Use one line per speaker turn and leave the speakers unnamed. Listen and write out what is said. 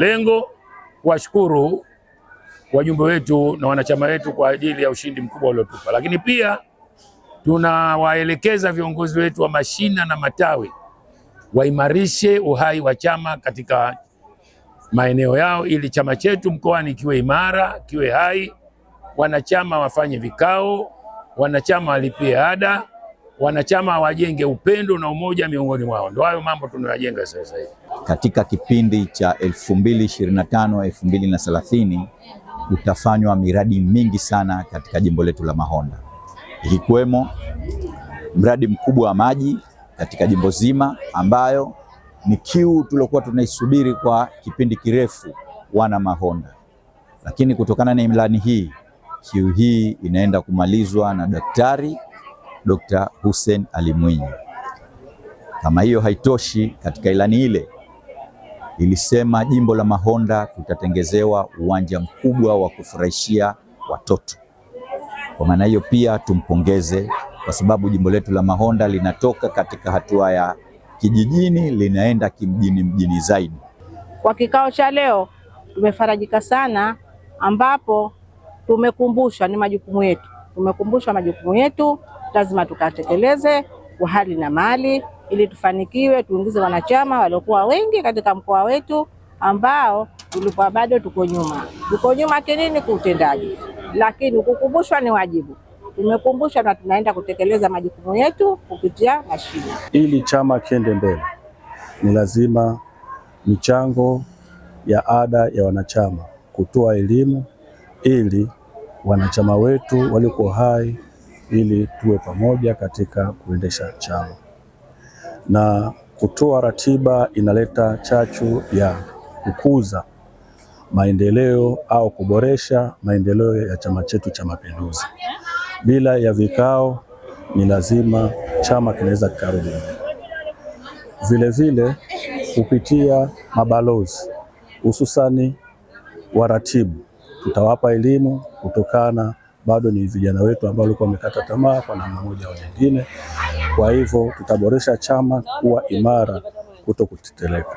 Lengo kuwashukuru wajumbe wetu na wanachama wetu kwa ajili ya ushindi mkubwa uliotupa, lakini pia tunawaelekeza viongozi wetu wa mashina na matawi waimarishe uhai wa chama katika maeneo yao ili chama chetu mkoani kiwe imara, kiwe hai. Wanachama wafanye vikao, wanachama walipie ada, wanachama wajenge upendo na umoja miongoni mwao. Ndio hayo mambo tunayojenga sasa hivi.
Katika kipindi cha 2025-2030 utafanywa miradi mingi sana katika jimbo letu la Mahonda, ikiwemo mradi mkubwa wa maji katika jimbo zima, ambayo ni kiu tuliokuwa tunaisubiri kwa kipindi kirefu wana Mahonda. Lakini kutokana na ilani hii, kiu hii inaenda kumalizwa na Daktari Dr. Hussein Ali Mwinyi. Kama hiyo haitoshi, katika ilani ile ilisema jimbo la Mahonda tutatengezewa uwanja mkubwa wa kufurahishia watoto. Kwa maana hiyo pia tumpongeze, kwa sababu jimbo letu la Mahonda linatoka katika hatua ya kijijini linaenda mjini zaidi.
Kwa kikao cha leo tumefarajika sana, ambapo tumekumbushwa ni majukumu yetu. Tumekumbushwa majukumu yetu, lazima tukatekeleze kwa hali na mali ili tufanikiwe, tuingize wanachama waliokuwa wengi katika mkoa wetu ambao tulikuwa bado tuko nyuma. Tuko nyuma kinini? Kuutendaji, lakini kukumbushwa ni wajibu. Tumekumbushwa na tunaenda kutekeleza majukumu yetu kupitia mashina.
Ili chama kiende mbele, ni lazima michango ya ada ya wanachama, kutoa elimu ili wanachama wetu waliko hai, ili tuwe pamoja katika kuendesha chama, na kutoa ratiba inaleta chachu ya kukuza maendeleo au kuboresha maendeleo ya chama chetu cha Mapinduzi. Bila ya vikao ni lazima chama kinaweza kikarudi. Vile vile kupitia mabalozi, hususani waratibu, tutawapa elimu kutokana bado ni vijana wetu ambao walikuwa wamekata tamaa kwa namna moja au nyingine. Kwa hivyo tutaboresha chama kuwa imara, kutokuteteleka.